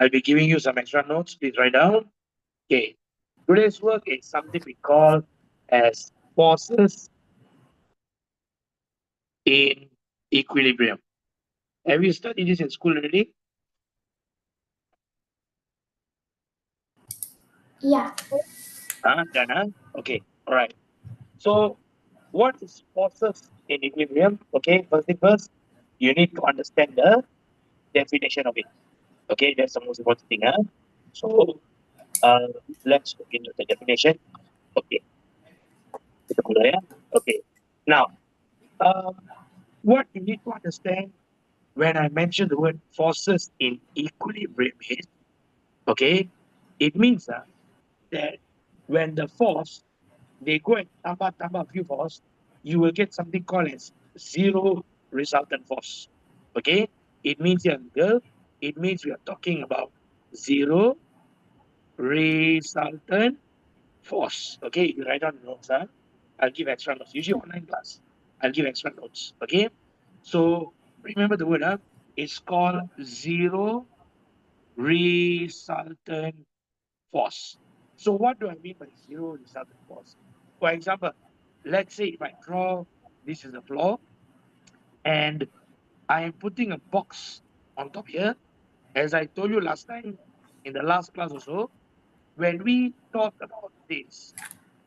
I'll be giving you some extra notes. Please write down. Okay. Today's work is something we call as forces in equilibrium. Have you studied this in school already? Yeah. Done, huh? Okay. All right. So, what is forces in equilibrium? Okay. First thing first, you need to understand the definition of it. Okay. That's the most important thing. Huh? So, uh, let's look into the definition. Okay. Kita mula ya. Okay. Now, um, what you need to understand when I mention the word forces in equilibrium is, okay, it means that when the force, they go and tambah few force, you will get something called as zero resultant force. Okay, it means here, girl, it means we are talking about zero resultant force. Okay, you write down the notes. I'll give extra notes. Usually online class, I'll give extra notes. Okay, so remember the word. It's called zero resultant force. So what do I mean by zero resultant force? For example, let's say if I draw this is the floor and I am putting a box on top here. As I told you last time in the last class also, when we talk about this,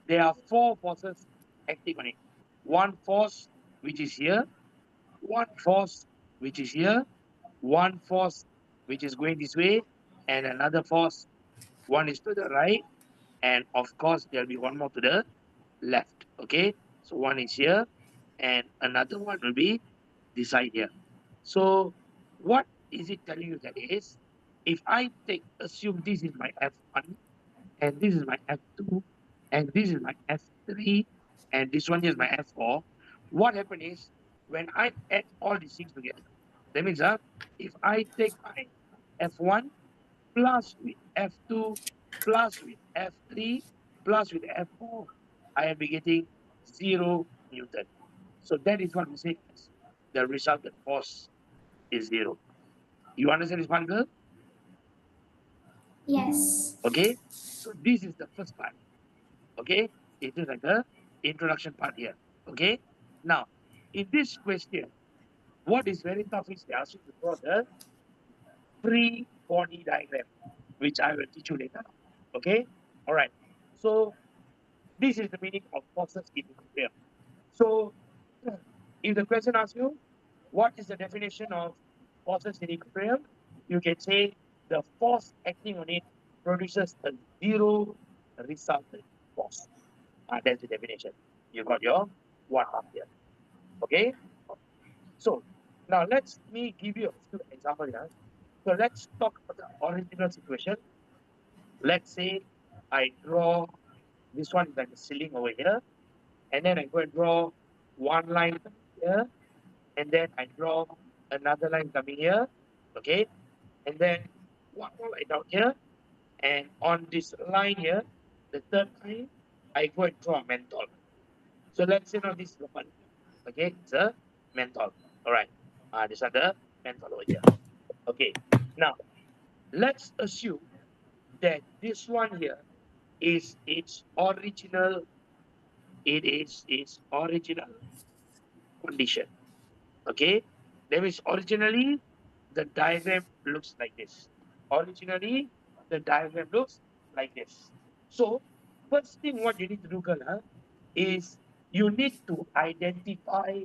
there are four forces acting on it. One force which is here, one force which is here, one force which is going this way, and another force, one is to the right, and of course there'll be one more to the left. Okay, so one is here, and another one will be this side here. So what is it telling you that is, if I take assume this is my F1 and this is my F2 and this is my F3 and this one is my F4, what happens is when I add all these things together, that means if I take my F1 plus with F2 plus with F3 plus with F4, I am getting 0 Newton. So that is what we say as the resultant force is 0. You understand this one, girl? Yes. Okay. So this is the first part. Okay. It is like the introduction part here. Okay. Now, in this question, what is very tough is they ask you to draw the free body diagram, which I will teach you later. Okay. All right. So this is the meaning of forces in equilibrium. So if the question asks you, what is the definition of forces in equilibrium? You can say the force acting on it produces a zero resultant force. That's the definition. You got your one mark here. Okay. So now let's me give you a few examples here. So let's talk about the original situation. Let's say I draw this one is like a ceiling over here, and then I go and draw one line here, and then I draw another line coming here, okay, and then one more line down here, and on this line here, the third line, I go and draw a menthol. So let's say now this is the one, okay, it's a menthol. All right, this is the menthol over here. Okay, now let's assume that this one here is its original, it is its original condition. Okay, that means originally the diagram looks like this. Originally, the diagram looks like this. So, first thing what you need to do, girl, is you need to identify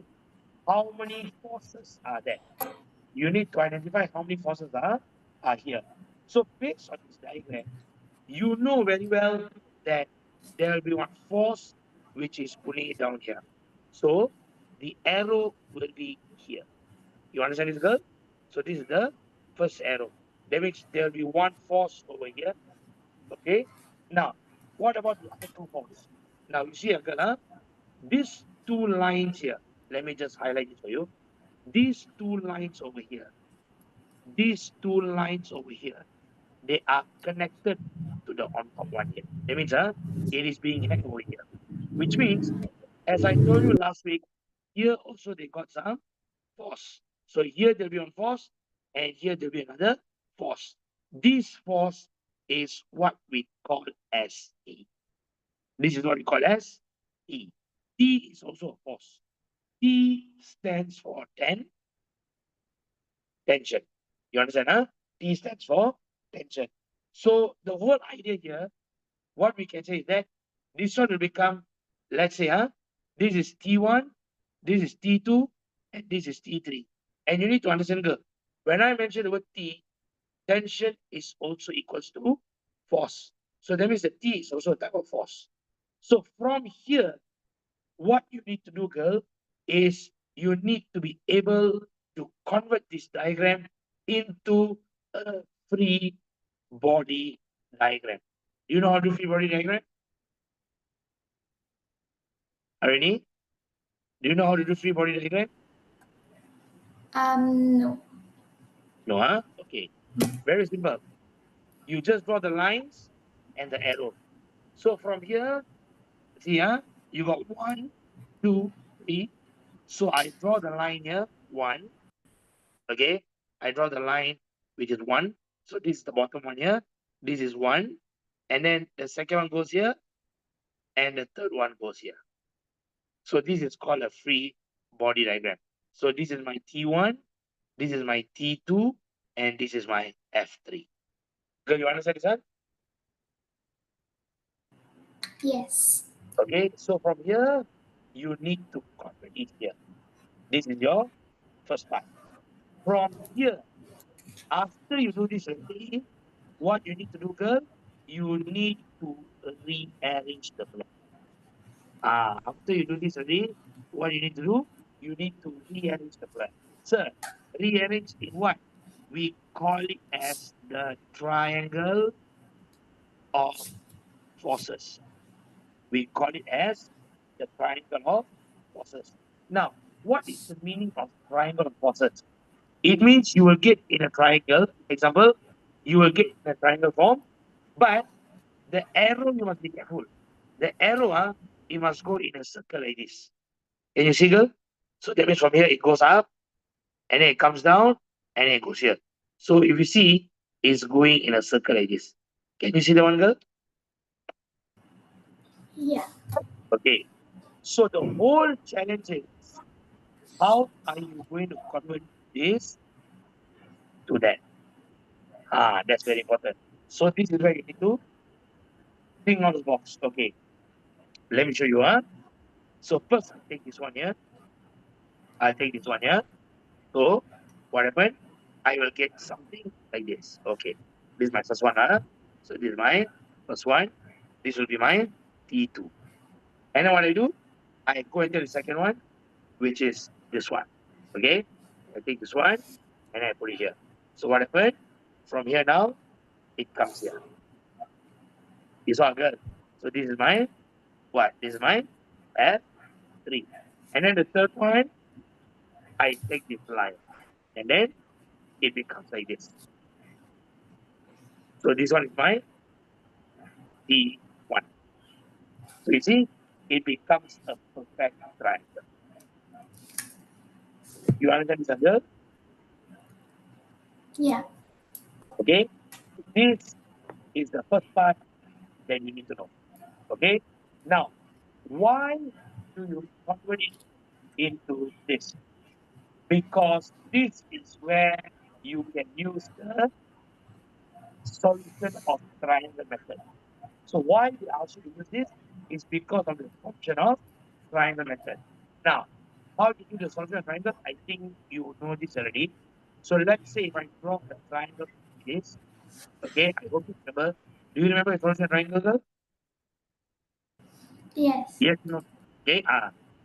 how many forces are there. You need to identify how many forces are here. So, based on this diagram, you know very well that there will be one force which is pulling it down here. So, the arrow will be here. You understand this, girl? So this is the first arrow. That means there will be one force over here. Okay. Now, what about the other two forces? Now you see, girl, these two lines here. Let me just highlight it for you. These two lines over here. These two lines over here. They are connected to the on top one here. That means, it is being held over here. Which means, as I told you last week, here also they got some force. So here there'll be one force, and here there'll be another force. This force is what we call as E. This is what we call as E. T is also a force. T stands for tension. You understand, huh? T stands for tension. So the whole idea here, what we can say is that this one will become, let's say, this is T1, this is T2, and this is T3. And you need to understand, girl, when I mention the word T, tension is also equals to force. So that means the T is also a type of force. So from here, what you need to do, girl, is you need to be able to convert this diagram into a free body diagram. Do you know how to do free body diagram? Arini? Do you know how to do free body diagram? No. No, huh? Okay. Very simple. You just draw the lines and the arrow. So from here, see, you got 1, 2, 3. So I draw the line here, 1. Okay. I draw the line, which is 1. So this is the bottom one here. This is 1. And then the second one goes here. And the third one goes here. So this is called a free body diagram. So this is my T1, this is my T2, and this is my F3. Girl, you understand this one? Yes. Okay, so from here, you need to convert it here. This is your first part. From here, after you do this already, what you need to do, girl, you need to rearrange the block. After you do this already, what you need to do, you need to rearrange the block. Sir, rearrange in what? We call it as the triangle of forces. We call it as the triangle of forces. Now, what is the meaning of triangle of forces? It means you will get in a triangle. Example, you will get in a triangle form, but the arrow you must be careful. The arrow, it must go in a circle like this. Can you see, girl? So that means from here it goes up, and then it comes down, and then it goes here. So if you see, it's going in a circle like this. Can you see the one, girl? Yeah. Okay. So the whole challenge is how are you going to convert this to that? That's very important. So this is where you need to think out of the box. Okay, let me show you. So first I take this one here. I take this one here. So what happened? I will get something like this. Okay, this is my first one. So this is my first one. This will be my T2. And then what I do? I go into the second one, which is this one. Okay, I take this one and I put it here. So what happened? From here now, it comes here. It's all good. So this is my what? This is my F3. And then the third one, I take this line. And then it becomes like this. So this one is my T1. So you see, it becomes a perfect triangle. You understand this, Angel? Yeah. Okay? This is the first part that you need to know. Okay? Now, why do you convert it into this? Because this is where you can use the solution of triangle method. So why we ask you to use this is because of the function of triangle method. Now, how to do the solution of triangle? I think you know this already. So let's say if I draw a triangle like this, okay, I hope you remember. Do you remember the solution of triangle, girl? Yes. Yes, no. Okay,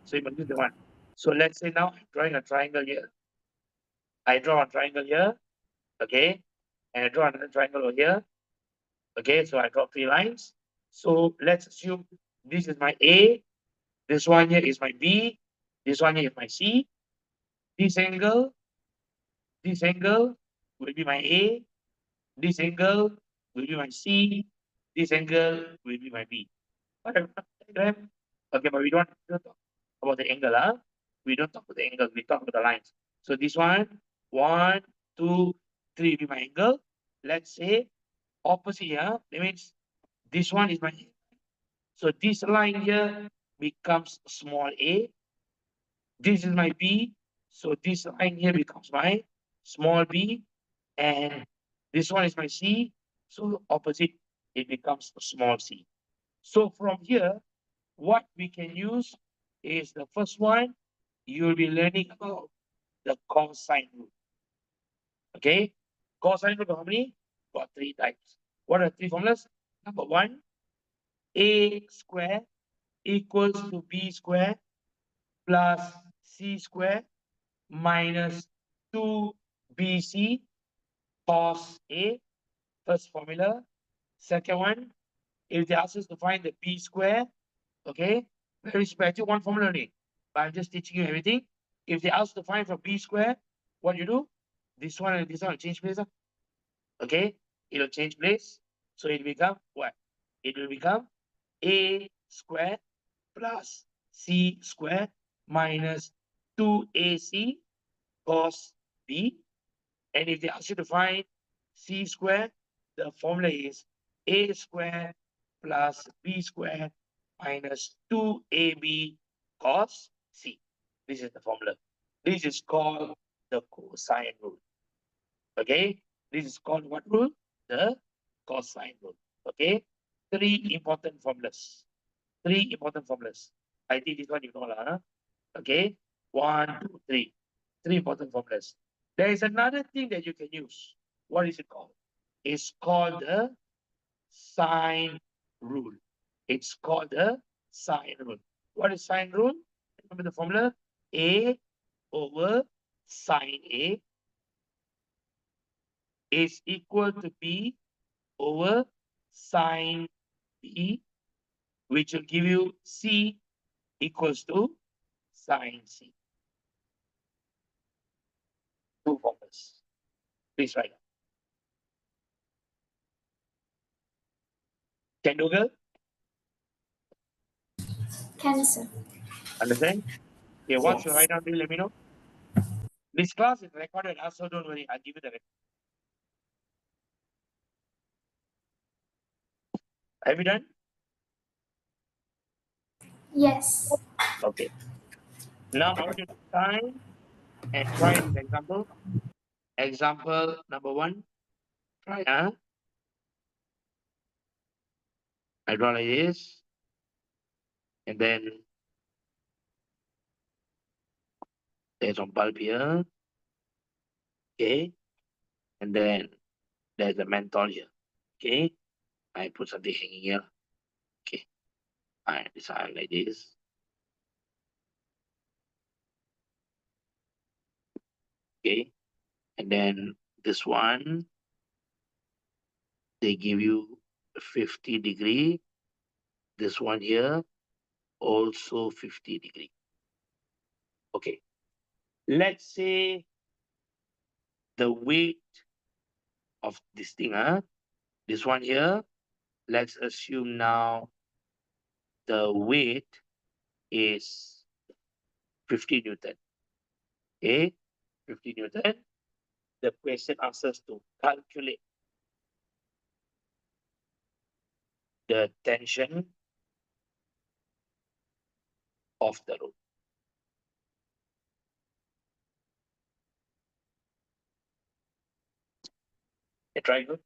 so you must use the one. So let's say now I'm drawing a triangle here. I draw a triangle here, okay, and I draw another triangle over here. Okay, so I draw 3 lines. So let's assume this is my A, this one here is my B, this one here is my C. This angle, this angle will be my A, this angle will be my C, this angle will be my B. Whatever. Diagram. Okay, but we don't talk about the angle, We don't talk about the angle, we talk about the lines. So this one, 2, 3 will be my angle. let's say opposite here. That means this one is my, so this line here becomes small a. This is my B. So this line here becomes my small b. And this one is my C. So opposite, it becomes small c. So from here, what we can use is the first one, you'll be learning about the cosine rule. Okay? Cosine rule, how many? Got three types. What are three formulas? Number one, a square equals to b square plus c square minus 2bc cos A, first formula. Second one, if they ask us to find the b square, okay, very special, one formula only. But I'm just teaching you everything. If they ask to find for b square, what you do? This one and this one will change place. Okay, it'll change place. So it'll become what? It will become a square plus c square minus 2ac cos b. And if they ask you to find c square, the formula is a square plus b square minus 2ab cos c. This is the formula. This is called the cosine rule. Okay, this is called what rule? The cosine rule. Okay, three important formulas. Three important formulas. I think this one you know lah. Huh? Okay, one, two, three. Three important formulas. There is another thing that you can use. What is it called? It's called the sine rule. It's called the sine rule. What is sine rule? Remember the formula? A over sine A is equal to B over sine B, which will give you C equals to sine C. Two formulas. Please write. Can do, girl? Can, sir. Understand? Okay, once you Yes. write down, please let me know. This class is recorded, so don't worry. I'll give you the record. Have you done? Yes. Okay. Now I want you to time and try this example. Example number one. Try, huh? I draw like this. And then there's some bulb here. Okay. And then there's a menthol here. Okay. I put something hanging here. Okay. I design like this. Okay. And then this one, they give you 50-degree. This one here, also 50-degree. Okay. Let's say the weight of this thing, huh? This one here, let's assume now the weight is 50 Newton. Okay, 50 Newton. The question asks us to calculate the tension of the rope. A triangle.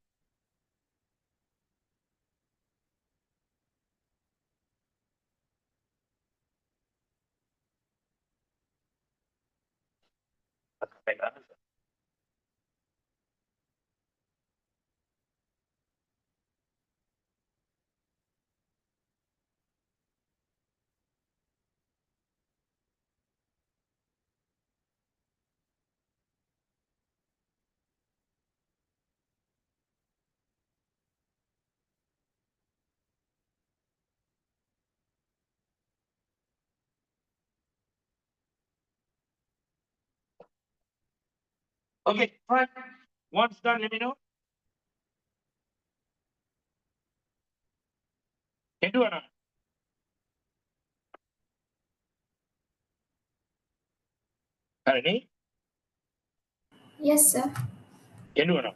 Okay, fine. Once done, let me know. Can do or not? Ready? Yes, sir. Can do or not?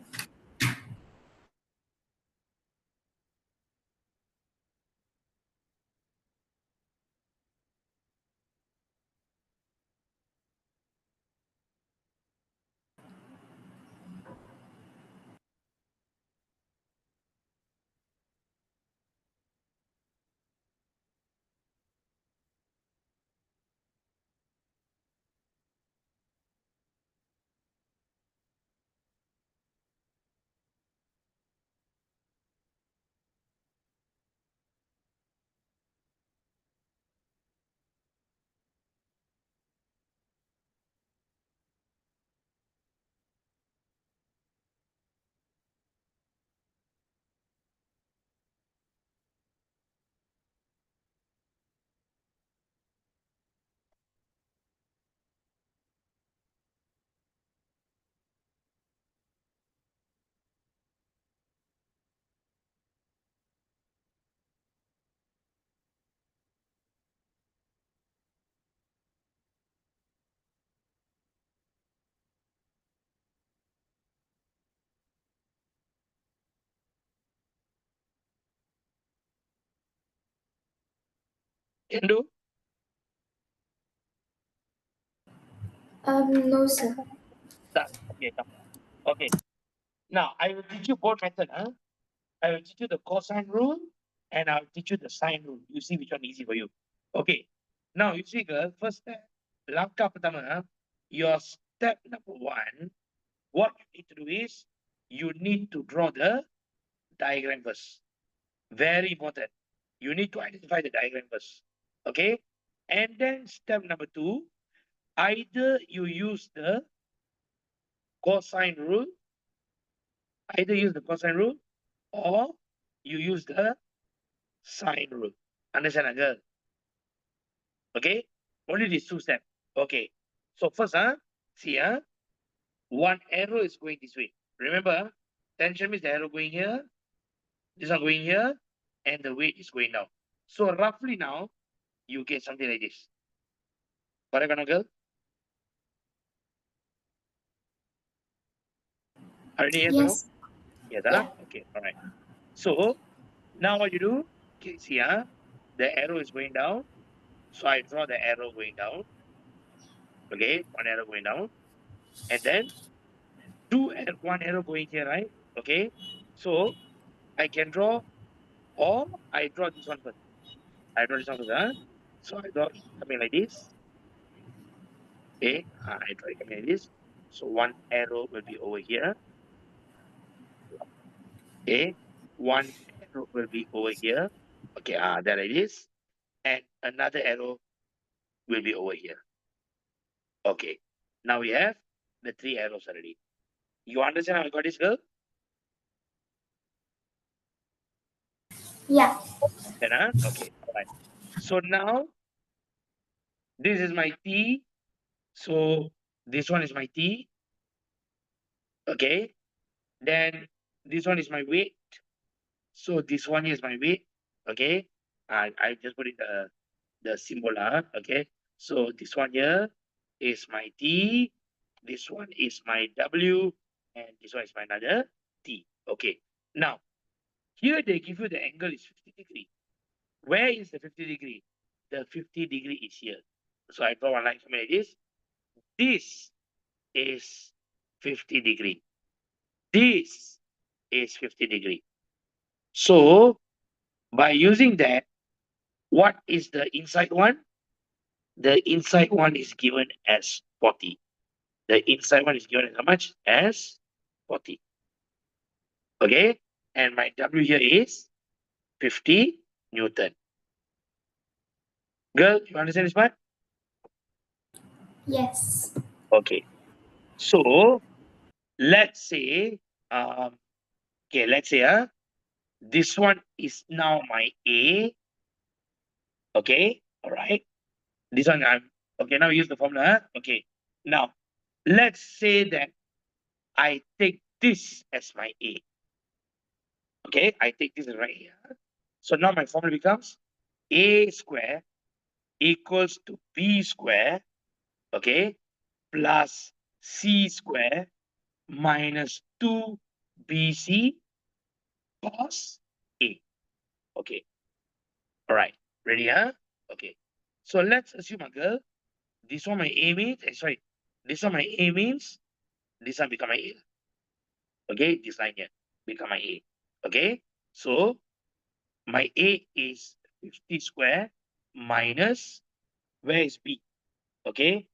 Can do? No, sir. Done. Okay, come. Okay. Now I will teach you both method. I will teach you the cosine rule and I'll teach you the sine rule. You see which one easy for you. Okay. Now you see, girl, first step. Langkah pertama, your step number one, what you need to do is you need to draw the diagram first. Very important. You need to identify the diagram first. Okay. And then step number two, either you use the cosine rule, either use the cosine rule or you use the sine rule. Understand, girl? Okay. Only these two steps. Okay. So first, see, one arrow is going this way. Remember, tension means the arrow going here, this one going here, and the weight is going down. So roughly now, you get something like this. Correct or not, girl? Already yes or no? Yes. Yes, Yeah. okay, all right. So now what you do? Okay, see, the arrow is going down. So I draw the arrow going down. Okay, one arrow going down, and then one arrow going here, right? Okay. So I can draw, or I draw this one first. I draw this one first, So I draw it coming like this. Okay, I draw it coming like this. So one arrow will be over here. Okay, one arrow will be over here. Okay, there it is. And another arrow will be over here. Okay, now we have the three arrows already. You understand how I got this, girl? Yeah. Then, okay, all right. So now this is my T. So this one is my T. Okay, then this one is my weight. So this one is my weight. Okay, I just put in the symbol. Okay, so this one here is my T. This one is my W, and this one is my another T. Okay, now here they give you the angle is 50 degree. Where is the 50 degree? The 50 degree is here. So I draw one line something like this. This is 50 degree. This is 50 degree. So by using that, what is the inside one? The inside one is given as 40. The inside one is given as how much? As 40. Okay. And my W here is 50 Newton. Girl, you understand this part? Yes. Okay. So let's say, okay, let's say this one is now my A. Okay. All right. This one I'm okay. Now use the formula. Okay. Now let's say that I take this as my A. Okay, I take this right here. So now my formula becomes A square equals to B square, okay, plus C square minus 2BC cos A. Okay, all right, ready, Okay, so let's assume, girl, this one my A means, sorry, this one my A means, this one become my A. Okay, this line here become my A. Okay, so my A is 50 square minus, where is B? Okay,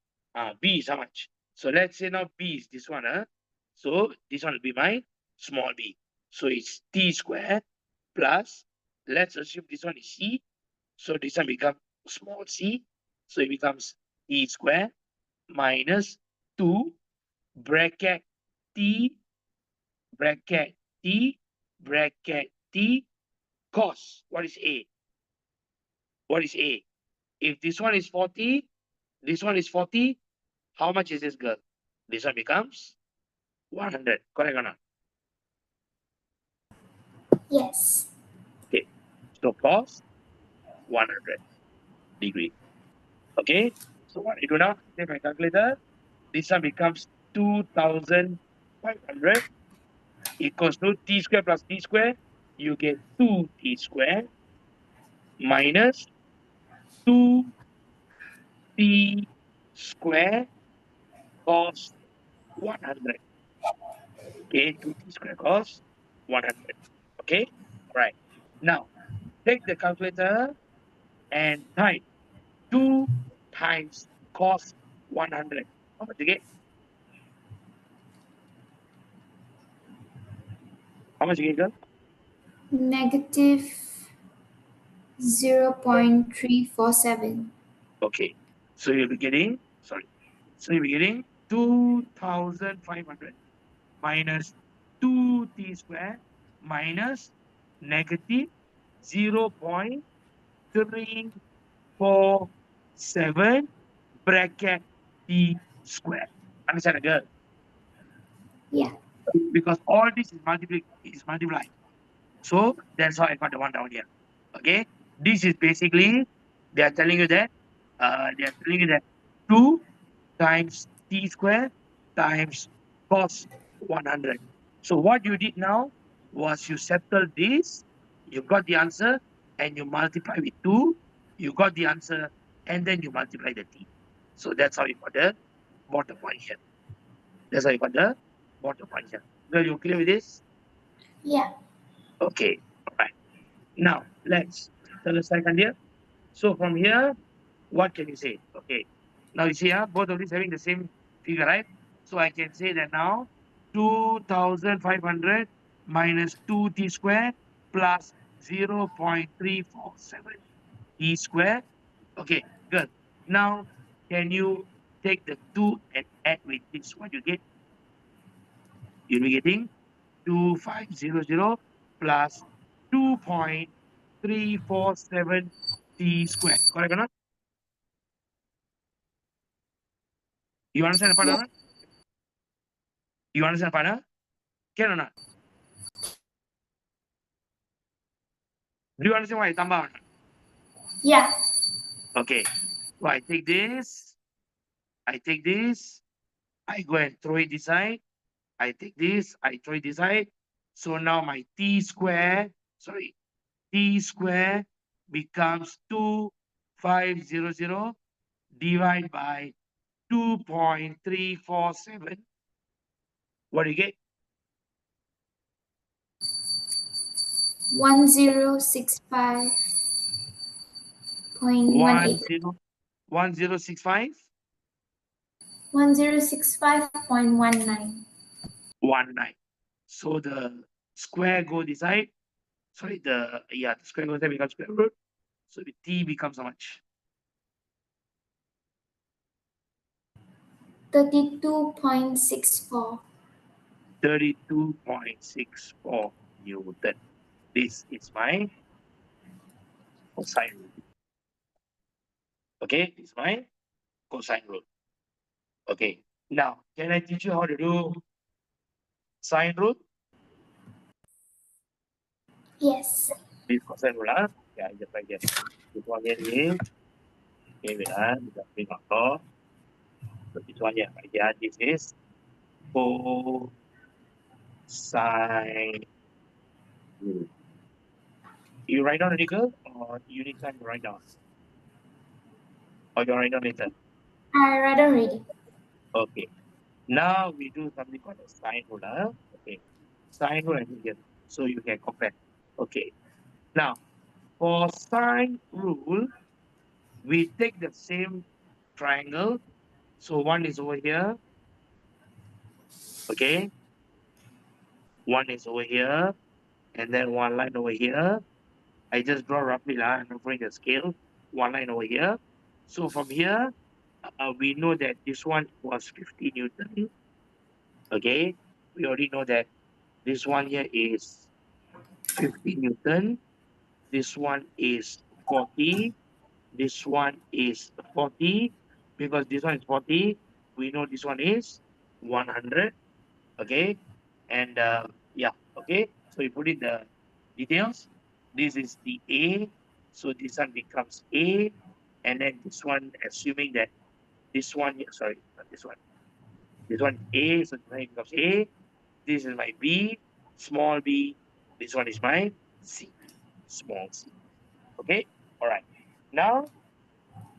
B is how much? So let's say now B is this one. So this one will be my small b. So it's T square plus, let's assume this one is C. So this one becomes small c. So it becomes T square minus 2 bracket T bracket T bracket T cos. What is A? What is A? If this one is 40, this one is 40, how much is this, girl? This one becomes 100. Correct or not? Yes. Okay. So cos 100 degree. Okay. So what I do now? Take my calculator. This one becomes 2500 equals to t square plus t square. You get 2t square minus 2t square cos 100. Okay, 2t square cos 100. Okay, all right. Now, take the calculator and type 2 times cos 100. How much you get? How much you get, girl? Negative 0.347. Okay. So you'll be getting, sorry. So you'll be getting 2,500 minus 2t square minus negative 0.347 bracket t square. Understand, girl? Yeah. Because all this is multiplied. So that's how I got the one down here. Okay. This is basically they are telling you that they are telling you that 2 times t square times cos 100. So what you did now was you settled this, you got the answer, and you multiply with 2, you got the answer, and then you multiply the t. So that's how you got the bottom one here. That's how you got the bottom one here. Well, you clear with this? Yeah. Okay. All right. Now let's tell a second here. So from here, what can you say? Okay. Now you see, both of these having the same figure, right? So I can say that now 2,500 minus 2t square plus 0.347 t square. Okay, good. Now, can you take the 2 and add with this? What you get? You'll be getting 2,500 plus 2.347 t square. Correct or not? You understand the part Yeah. or not? You understand the part, huh? Can or not? Do you understand why I tambah or not? Yeah. Okay. So I take this, I go and throw it this side. I take this, I throw it this side. So now my t square becomes 2,500 divided by 2.347. What do you get? 1065.18. 106519. 1065.19. So the square go this side. Sorry, the square goes there becomes square root. So the t becomes how much? 32.64. 32.64 Newton. This is my cosine rule. Okay, this is my cosine rule. Okay, now can I teach you how to do sine rule? Yes. This cosine rule, yeah, just like that. This one here is, okay, wait, just bring up top. So this one here, right here, this is cosine rule. You write down the article or you need time to write down? Or you write down later? I rather read it. Okay. Now we do something called a sine rule. Okay. Sine rule and here. So you can compare. Okay. Now, for sine rule, we take the same triangle. So one is over here. Okay. One is over here. And then one line over here. I just draw roughly lah. I'm not drawing the scale. One line over here. So from here, we know that this one was 50 Newton. Okay. We already know that this one here is 50 Newton. This one is 40. This one is 40. Because this one is 40, we know this one is 100. Okay. And yeah, okay. So you put in the details. This is the A. So this one becomes A. And then this one, assuming that this one, sorry, not this one. This one A. So this one becomes A. This is my B, small b. This one is my C, small c. Okay. All right. Now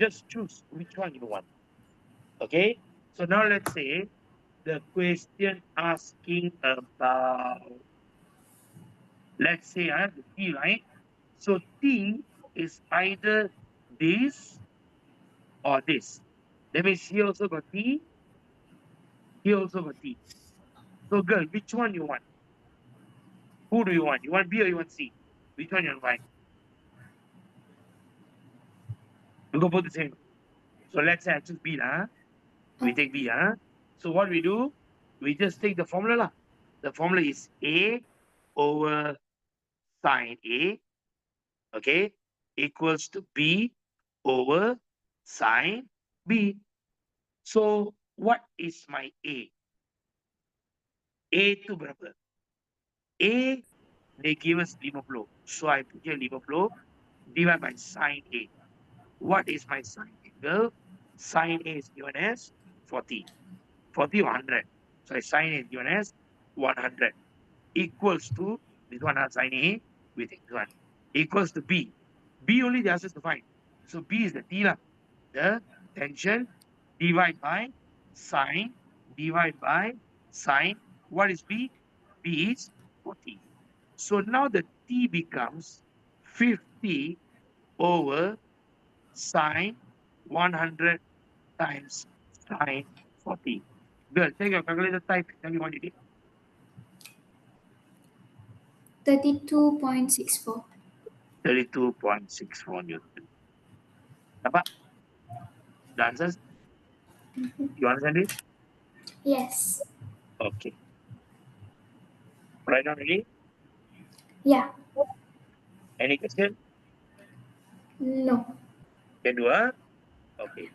Just choose which one you want. Okay. So now let's say the question asking about, let's say, the T, right? So T is either this or this. That means here also got T, here also got T. So girl, which one you want? Who do you want? You want B or you want C? Which one you want? We go both the same. So let's say I choose B lah. We take B huh? So what we do? We just take the formula lah. The formula is A over sine A, okay, equals to B over sine B. So what is my A? A to berapa? A, they give us liver flow. So I put here liver flow divided by sine A. What is my sine angle? Sine A is given as 40. 40 or 100. So sine A is given as 100 equals to this one, sine A, we take this one, equals to B. B only they ask us to find. So B is the T lah. The tension divide by sine, divide by sine. What is B? B is 40. So now the T becomes 50 over sine 100 times sine 40. Girl, take your calculator, type, tell me what it is. 32.64. 32.64 Newton. Dapat? The answers? You understand this? Yes. Okay. Right now, ready? Yeah. Any question? No. Can do, huh? Okay.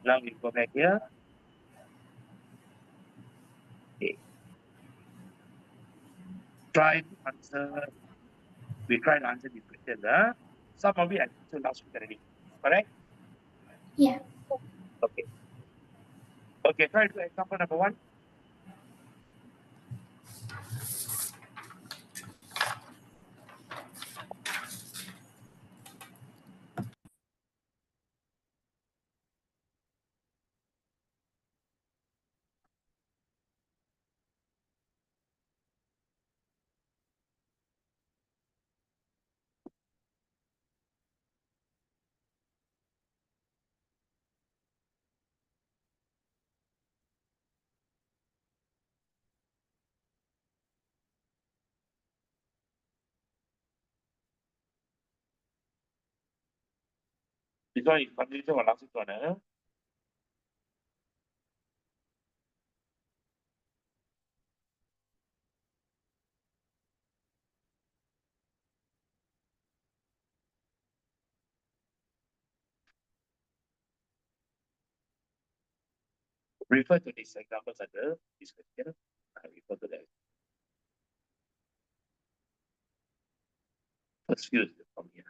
Now we go back here. Okay. Try to answer. We try to answer this question, huh? Some of it I answered last week already. Correct? Yeah. Okay. Okay, try to do example number one. This one is continuation of last week one, huh? Refer to these examples under this question. I refer to that. First few is from here.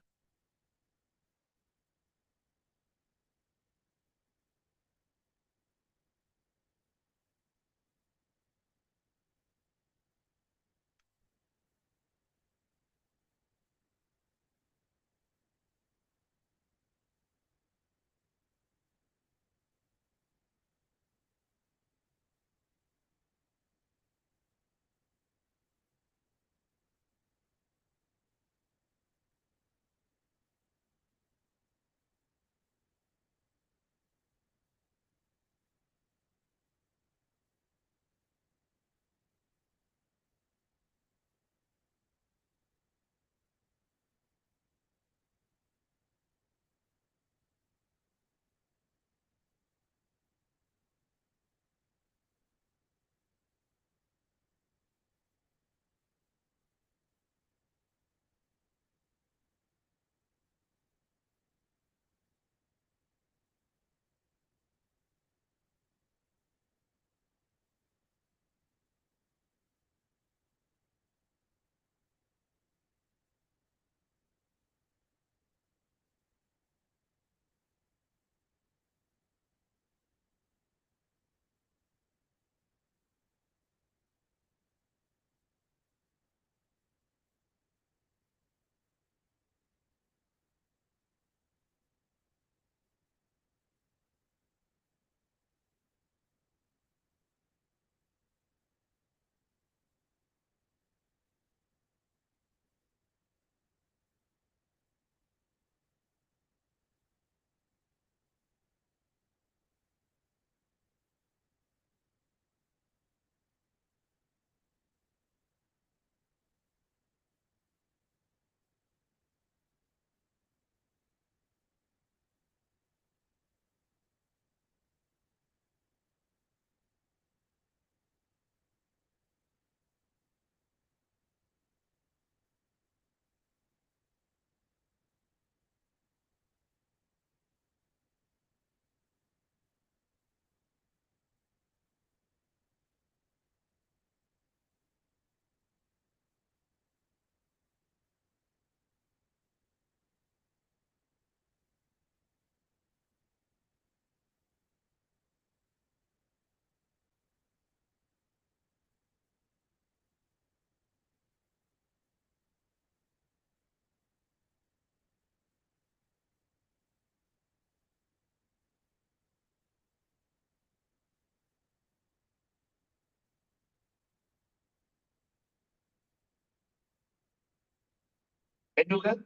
Can you girl?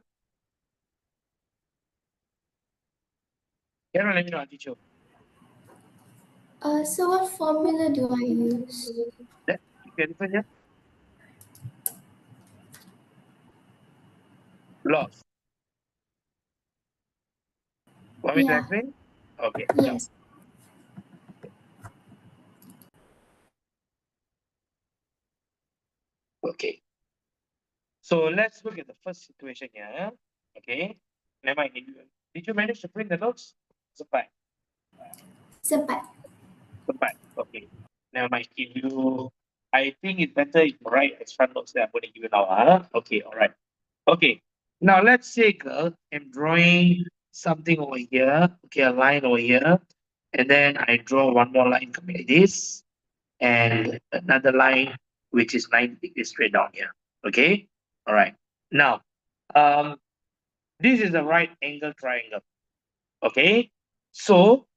Can you let me know, I'll teach you. So what formula do I use? That, you can listen here? Laws. Want me to Yeah. explain? Okay, come. Yes. Okay. So let's look at the first situation here. Okay. Never mind. Did you manage to print the notes? Sempat. Sempat. Sempat. Okay. Never mind. If you, I think it's better if you write extra notes that I'm going to give you now. Okay. All right. Okay. Now let's say, girl, I'm drawing something over here. Okay, a line over here. And then I draw one more line coming like this. And another line which is 90 degrees straight down here. Okay. All right. Now, um, this is a right angle triangle. Okay. So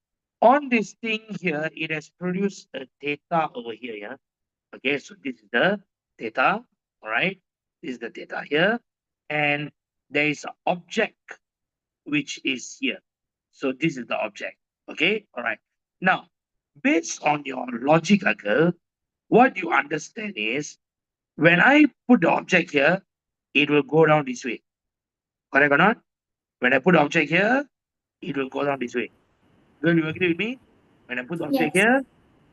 on this thing here, it has produced a theta over here. Yeah. Okay. So this is the theta. All right. This is the theta here. And there is an object which is here. So this is the object. Okay. All right. Now, based on your logic, girl, what you understand is when I put the object here, it will go down this way. Correct or not? When I put the object here, it will go down this way. Will you agree with me? When I put the object Yes. here,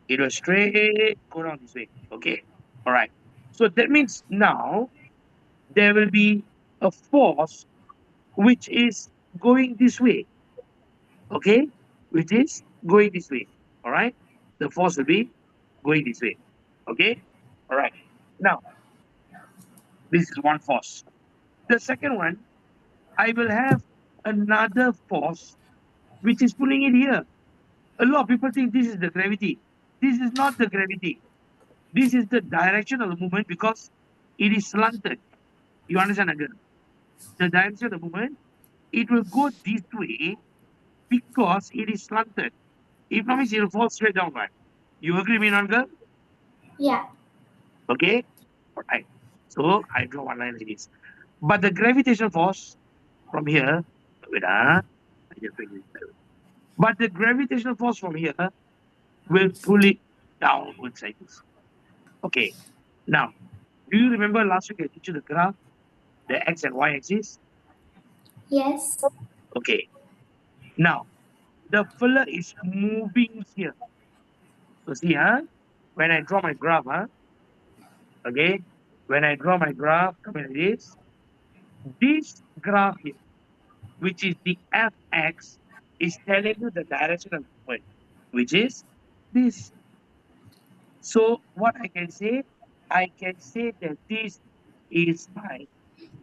it will straight go down this way. Okay. All right. So that means now there will be a force which is going this way. Okay. Which is going this way. All right. The force will be going this way. Okay. All right. Now, this is one force. The second one, I will have another force which is pulling it here. A lot of people think this is the gravity. This is not the gravity. This is the direction of the movement because it is slanted. You understand again? The direction of the movement, it will go this way because it is slanted. If not, means it will fall straight down, right? You agree with me, Nanga? Yeah. Okay? All right. So I draw one line like this. But the gravitational force from here, wait, I just bring this down. But the gravitational force from here will pull it downwards like this. Okay. Now, do you remember last week I teach you the graph, the x and y axis? Yes. Okay. Now, the fella is moving here. So see, when I draw my graph, okay, when I draw my graph, coming like this graph here, which is the fx, is telling you the direction of movement, which is this. So what I can say, I can say that this is my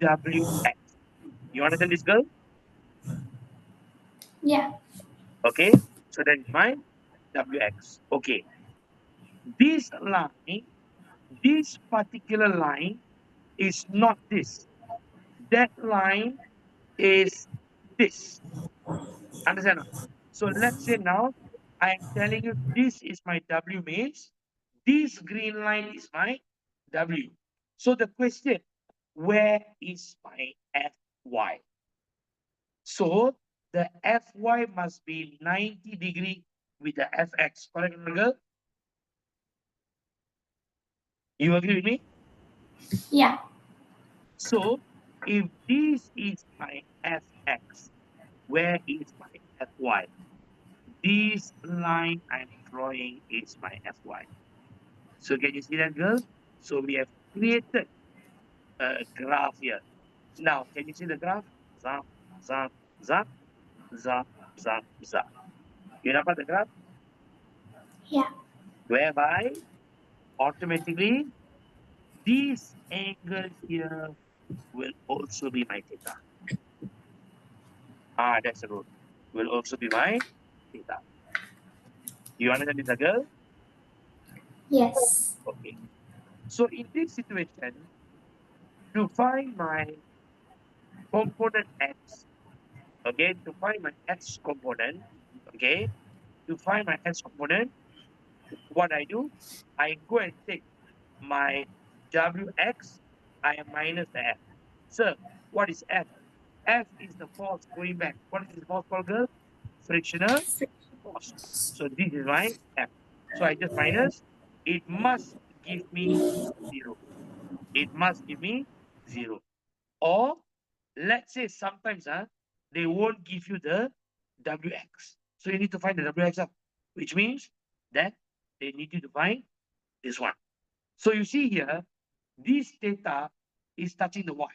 wx. You understand this, girl? Yeah. Okay. So that is my wx. Okay. This line, this particular line is not this. That line is this. Understand? Or not? So let's say now I am telling you this is my W means this green line is my W. So the question, where is my Fy? So the Fy must be 90-degree with the Fx. Correct, girl? You agree with me? Yeah. So if this is my Fx, where is my Fy? This line I'm drawing is my Fy. So can you see that, girl? So we have created a graph here. Now, can you see the graph? Zap, zap, zap, zap, zap, zap. You dapat the graph? Yeah. Whereby automatically this angle here will also be my theta. That's the rule. Will also be my theta. You understand this, girl? Yes. Okay. So in this situation, to find my component x, okay, to find my x component, okay, to find my x component, what I do, I go and take my wx, I minus the f. Sir, what is F? F is the force going back. What is the force called, girl? Frictional force. So this is my F. So I just minus. It must give me 0. It must give me 0. Or let's say sometimes they won't give you the WX. So you need to find the WX up, which means that they need you to find this one. So you see here, this theta is touching the Y.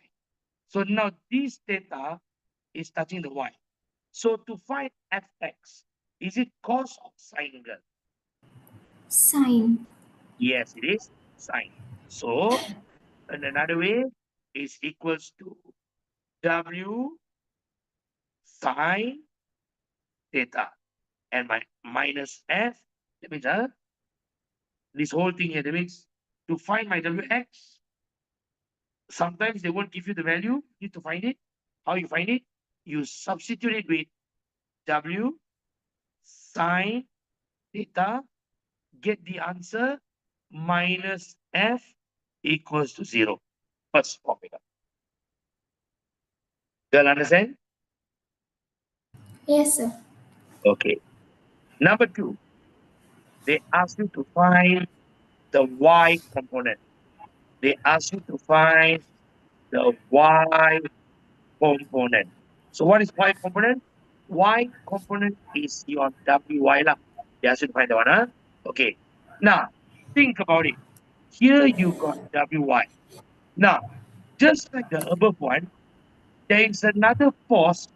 So now this theta is touching the Y. So to find Fx, is it cos or sine, girl? Sine. Yes, it is sine. So in another way is equals to W sine theta and my minus F. That means this whole thing here. That means to find my Wx, sometimes they won't give you the value. You need to find it. How you find it? You substitute it with W sine theta, get the answer minus F equals to 0. First formula. Girl, understand? Yes, sir. Okay. Number 2, they ask you to find the Y component. They ask you to find the Y component. So what is Y component? Y component is your WY lah. They ask you to find the one, huh? Okay. Now, think about it. Here you got WY. Now, just like the above one, there is another force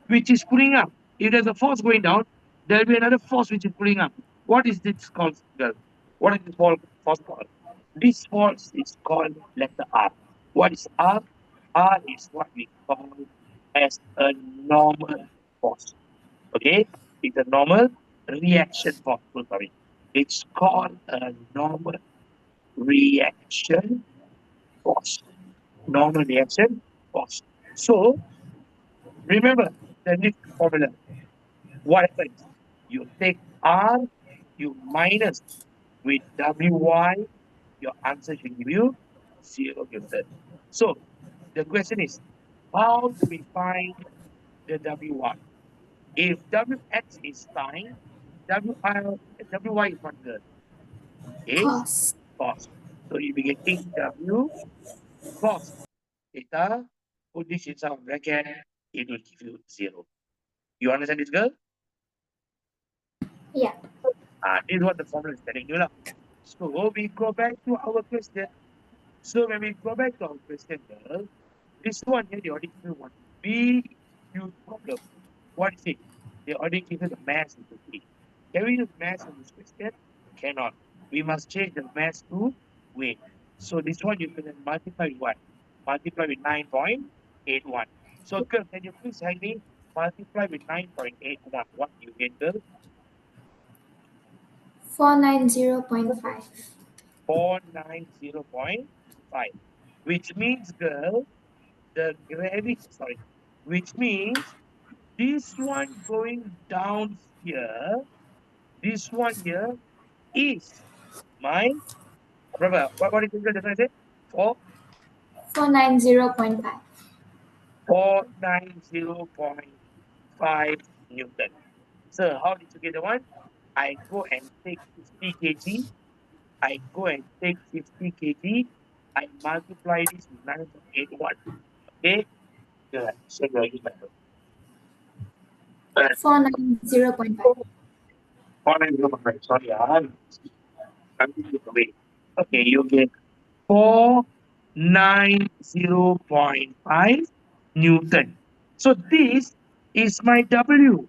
which is pulling up. If there's a force going down, there will be another force which is pulling up. What is this called, girl? What is this force called? This force is called letter R. What is R? R is what we call as a normal force. Okay? It's a normal reaction force. So sorry. It's called a normal reaction force. Normal reaction force. So remember the next formula. What happens? You take R, you minus with WY, your answer should give you 0 Newton. So the question is, how do we find the WY? If WX is sine, WY is what, girl? Is Cos. cos. So you'll be getting W cos theta. Put this inside of bracket, it will give you 0. You understand this, girl? Yeah. This is what the formula is telling you. Lah. So we go back to our question. So when we go back to our question, girl, this one here, they already give you one big, huge problem. What is it? They already give you the mass into three. Can we use mass in this question? Cannot. We must change the mass to weight. So this one you can multiply with what? Multiply with 9.81. So girl, can you please help me multiply with 9.81? What do you get, girl? 490.5. 490.5. Which means, girl, the gravity, sorry, which means this one going down here, this one here is my, remember, what is it that I said? 4, 490.5. 490.5 Newton. So how did you get the one? I go and take 50 kg. I go and take 50 kg. I multiply this with 9.81. Okay? Good. So you're using my 490.5. 490.5. Sorry, I'm thinking away. Okay, you get 490.5 Newton. So this is my W.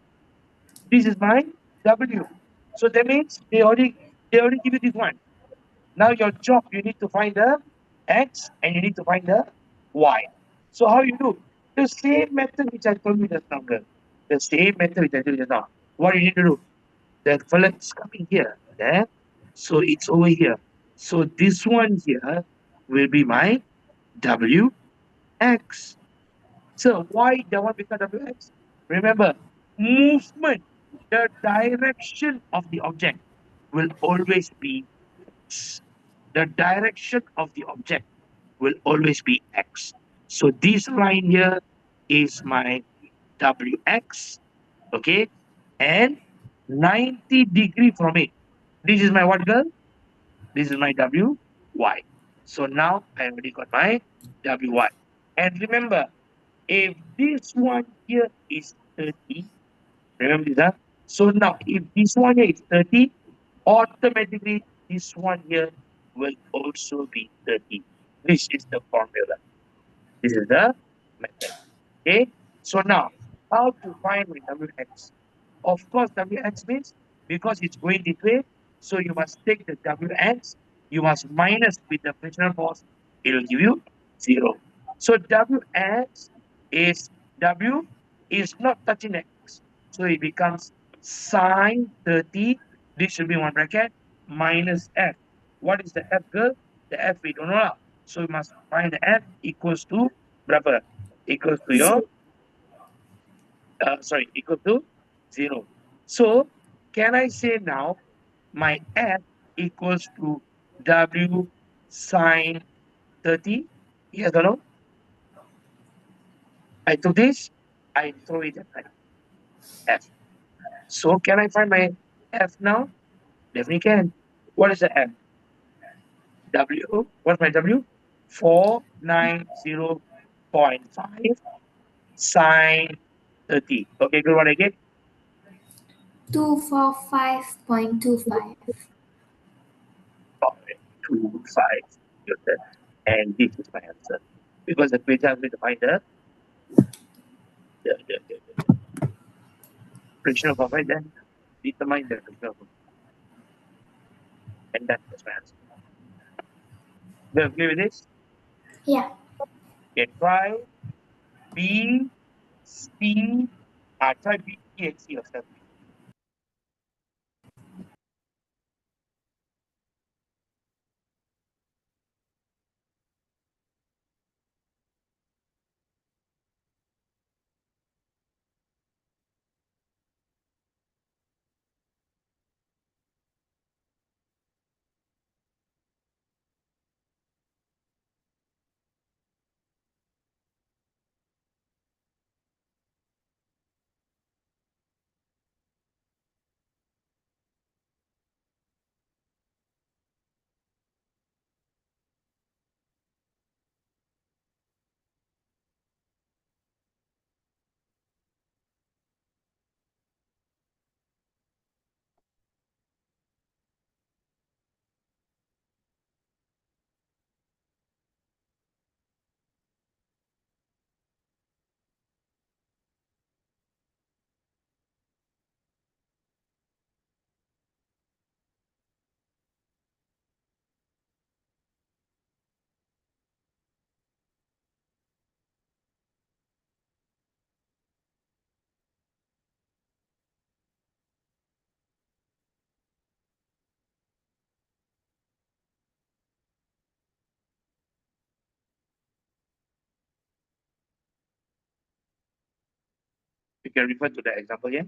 This is my W. So that means they already give you this one. Now your job, you need to find the X and you need to find the Y. So how you do? The same method which I told you just now, girl. The same method which I told you just now. What you need to do? The fella is coming here. There. So it's over here. So this one here will be my WX. So why that one become WX? Remember, movement, the direction of the object will always be X. The direction of the object will always be X. So this line here is my WX, okay, and 90 degree from it. This is my what girl? This is my WY. So now I already got my WY. And remember, if this one here is 30, remember this, huh? So now if this one here is 30, automatically this one here will also be 30. This is the formula. This is the method. Okay. So now, how to find my WX? Of course, WX means because it's going this way, so you must take the WX, you must minus with the frictional force, it will give you 0. So WX is W is not touching X. So it becomes sine 30. This should be one bracket minus F. What is the F, girl? The F we don't know. Lah. So you must find the F equals to berapa? Equals to your Zero. equal to 0. So can I say now my F equals to W sine 30? Yes or no? I took this, I throw it at my F. So can I find my F now? Definitely can. What is the F? W. What's my W? 490.5 sine 30. Okay, good. What I get? 245.25. 0.25 Newton. And this is my answer. Because the quiz asked me to find the frictional profile, then determine the frictional profile. And that was my answer. Do you agree with this? Yeah. Okay, try B, C, try B and C yourself. You can refer to the example here.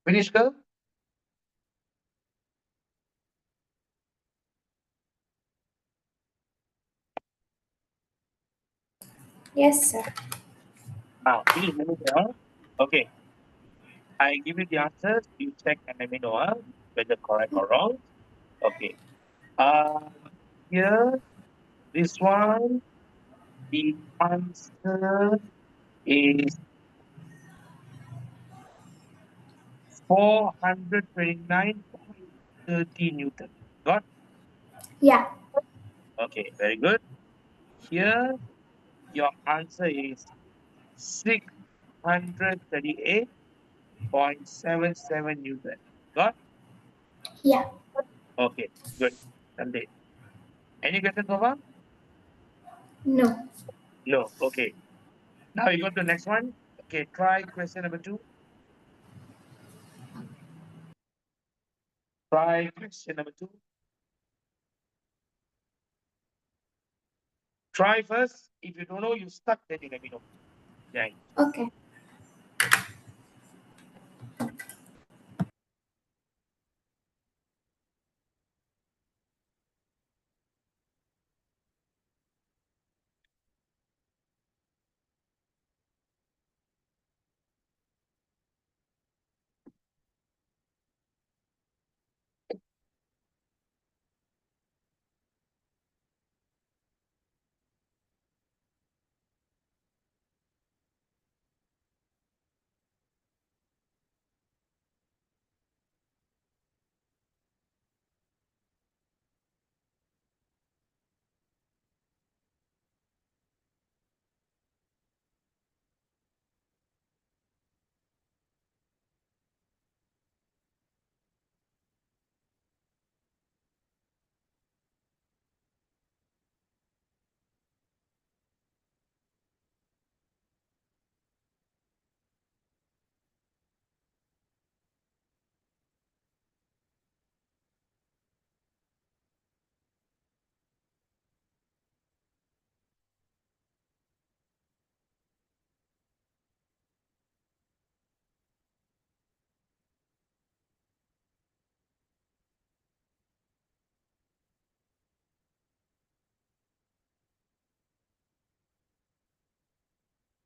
Finish, girl? Yes, sir. Now, finish, let me know. Okay, I give you the answers. You check and let me know whether correct or wrong. Okay. Uh, Here, this one, the answer is 429.30 Newton. Got? Yeah. Okay, very good. Here, your answer is 638.77 Newton. Got? Yeah. Okay, good. Done it. Any questions so far? No. No. Okay. Now you go to the next one. Okay, try question number two. Try question number two. Try first. If you don't know, you stuck, then you let me know. Yeah. Okay.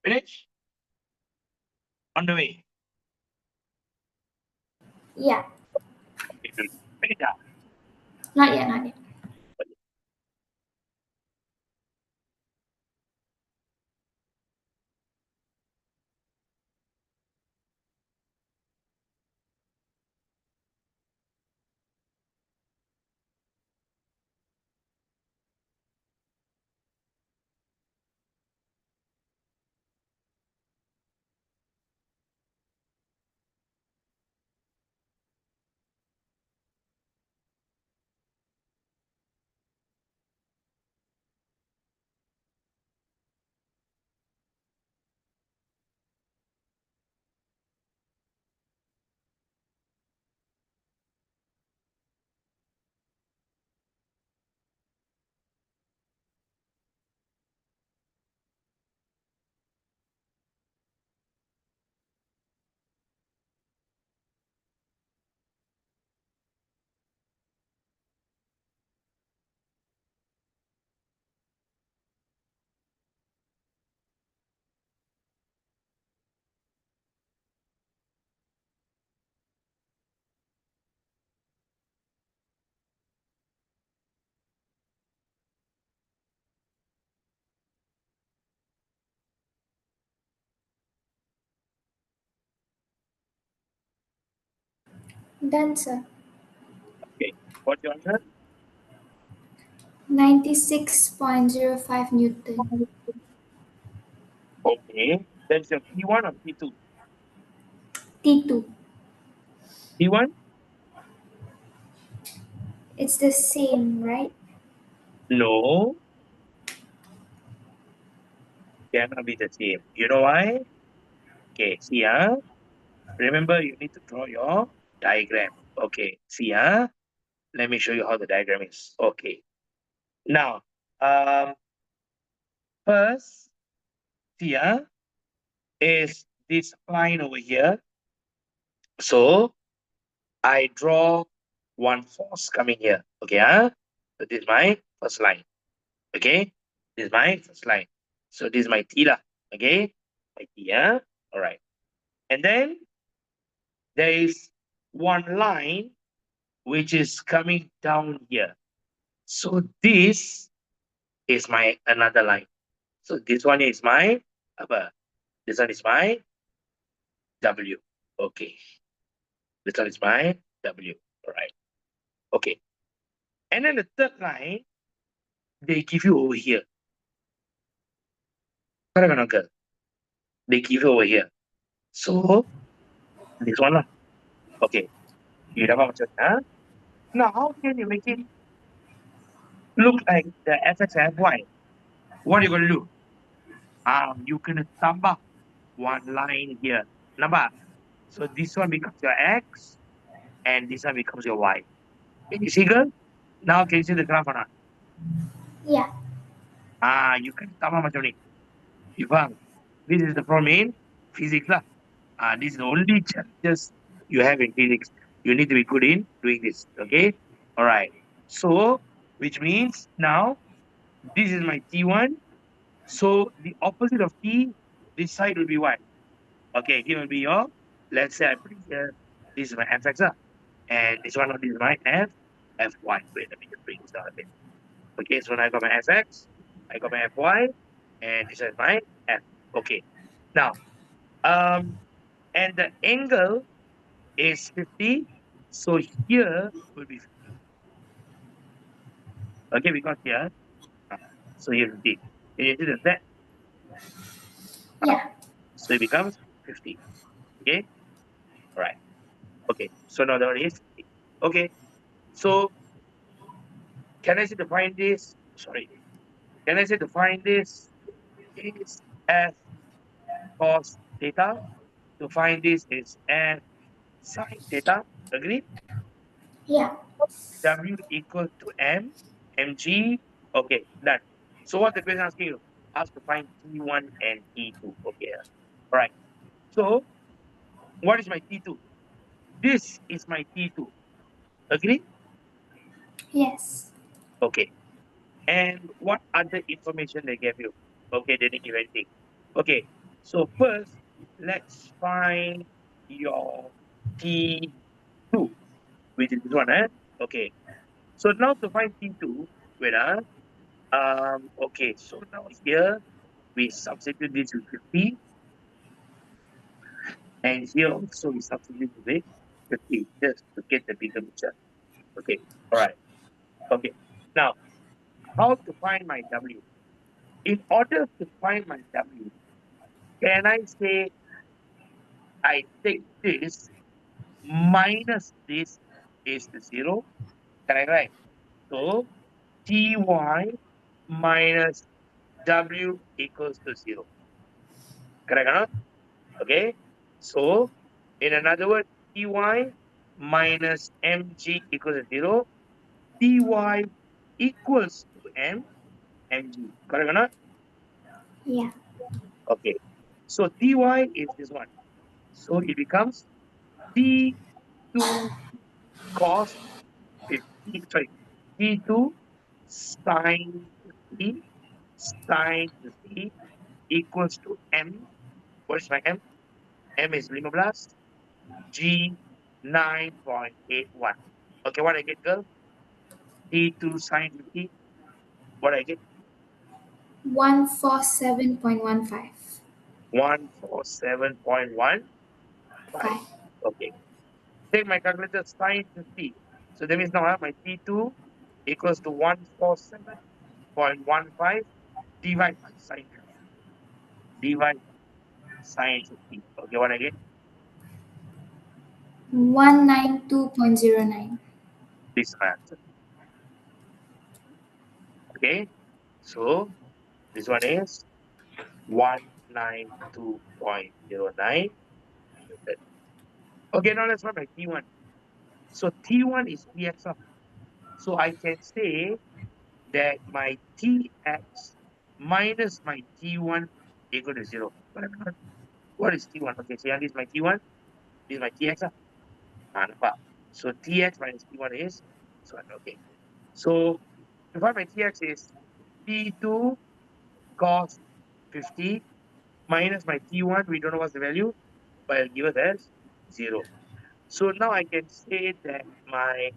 Finish? On the way. Yeah. Okay, good. Finish that. Not yet. Not yet. Done, sir. Okay. What's your answer? 96.05 Newton. Okay. That's your P1 or P2? T2. P1? It's the same, right? No, cannot be the same. You know why? Okay, see, remember, you need to draw your diagram. Okay, see, let me show you how the diagram is. Okay. Now, um, first, see, is this line over here. So I draw one force coming here. Okay, so this is my first line. Okay, this is my first line. So this is my theta. Okay, my T, all right. And then there is one line which is coming down here. So this is my another line. So this one is my upper. This one is my W. Okay. This one is my W. All right. Okay. And then the third line, they give you over here. Correct or not, girl? They give you over here. So this one lah. Okay. You dapat macam ni, Now, how can you make it look like the fx and fy? What are you going to do? You can tambah one line here. Nampak? So this one becomes your x, and this one becomes your y. Can you see, girl? Now, can you see the graph or not? Yeah. You can tambah macam ni. You faham? This is the problem in physics lah. This is the only challenges you have in physics. You need to be good in doing this. Okay? All right. So, which means now this is my T1. So the opposite of T, this side will be what? Okay, here will be your, let's say I put it here, this is my fx, and this one is my fy. Wait, let me just bring this down a bit. Okay, so now I got my fx, I got my fy, and this is my f. Okay, now, and the angle is 50, so here will be 50. Okay, because here, uh, so here 50. And you see the z, Yeah. so it becomes 50. Okay, all right. Okay, so now the one is 50. Okay, so can I say to find this? Sorry, can I say to find this is f cos theta? To find this is f sine theta. Agree? Yeah. W equal to m, mg. Okay, done. So what the question asking you? Ask to find T1 and T2. Okay, all right. So what is my T2? This is my T2. Agree? Yes. Okay. And what other information they gave you? Okay, they didn't give anything. Okay, so first, let's find your T2, which is this one, eh? Okay, so now to find T2, wait, okay, so now here we substitute this with 50, and here also we substitute with 50, just to get the bigger picture. Okay, all right, okay. Now, how to find my W? In order to find my W, can I say I take this minus this is the 0? Correct, right? So Ty minus W equals to 0. Correct or not? Okay. So in another word, Ty minus Mg equals to 0. Ty equals to Mg. Correct or not? Yeah. Okay. So Ty is this one. So it becomes T2 cos 50, sorry, T2 sine 50, sine 50 equals to M. What is my M? M is 15, G 9.81. Okay, what I get, girl? T2 sine 50. What I get? 147.15. 147.15. 5. Okay. Take my calculator sine 50. So that means now my T2 equals to 147.15 divided by sine 50. Divide sine 50. Okay, what I get? 192.09. This is my answer. Okay, so this one is 192.09 Newton. Okay, now let's find my T1. So T1 is Tx. So I can say that my Tx minus my T1 equal to 0. What is T1? Okay, so this is my T1, this is my Tx. nampak. So Tx minus T1 is so okay. So to find my Tx is T2 cos 50 minus my T1, we don't know what's the value, but I'll give it as 0. So now I can say that my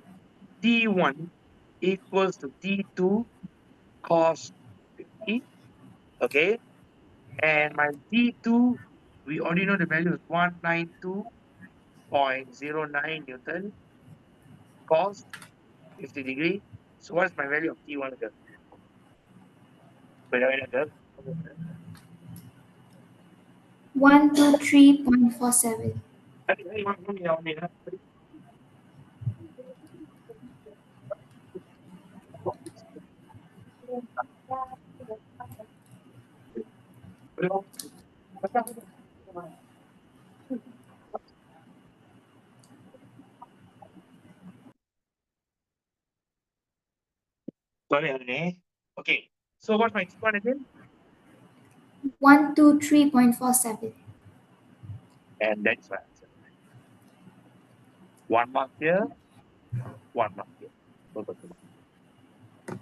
T1 equals to T2 cos 50, okay? And my T2, we already know the value is 192.09 Newton cos 50 degree. So what's my value of T1 again? Wait a minute, girl. 123.47. Sorry, Arne. Okay. So what's my T1 again? 123.47. And that's my answer. One mark here, one mark here. Both of them.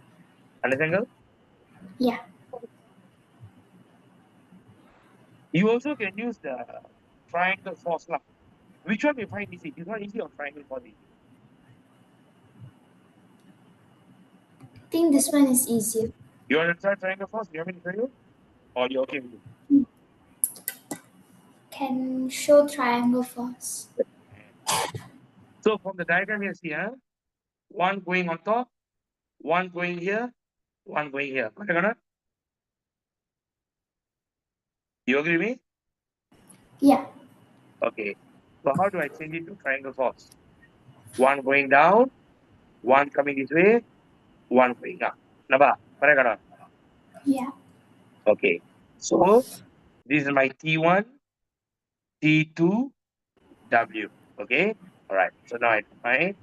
Understand, girl? Yeah. You also can use the triangle force law. Which one you find easy? This one easy or triangle force easy? I think this one is easier. You want to try triangle force? You want me to show you? Or you okay with it? Can show triangle first. So from the diagram you see, one going on top, one going here, one going here. Correct or not? You agree with me? Yeah. Okay. So how do I change it to triangle force? One going down, one coming this way, one going up. Nampak? Correct or not? Yeah. Okay. So this is my T1, T2, W. Okay. All right. So now I define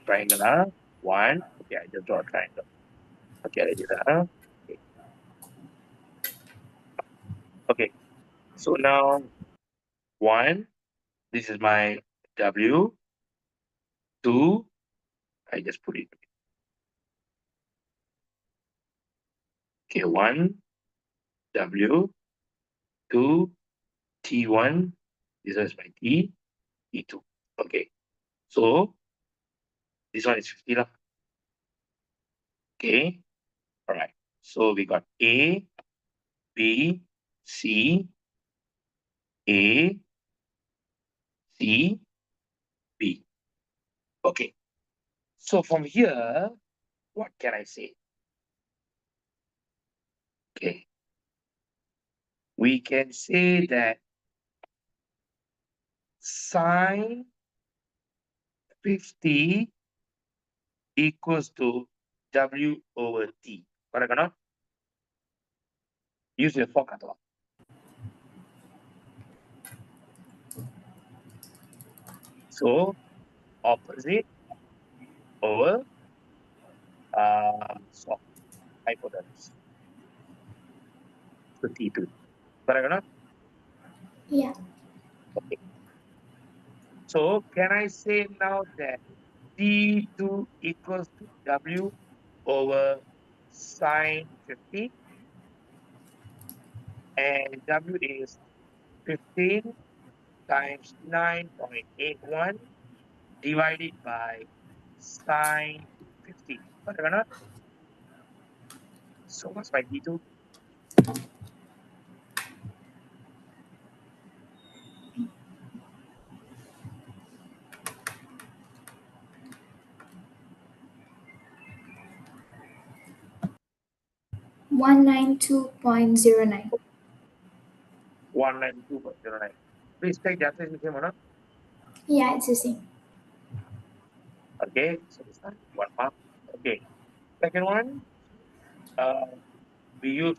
triangle. One. Okay. I just draw a triangle. Okay. I did that. Okay. Okay. So now one. This is my W. Two. I just put it. Okay. One. W. Two. T1. This is my T. T2. Okay. So this one is 50 lah. Okay. All right. So we got A, B, C, A, C, B. Okay. So from here, what can I say? Okay. We can say that sine 50 equals to W over T. Correct or not? Use your fork catalog. So opposite over so hypotenuse. So T2. Correct or not? Yeah. Okay. So can I say now that T2 equals to W over sine 50 and W is 15 times 9.81 divided by sine 50. Correct or not? So what's my T2? 192.09. 192.09. Please take the answer the same or not? Yeah, it's the same. Okay, so this time one mark. Okay. Second one, uh, we use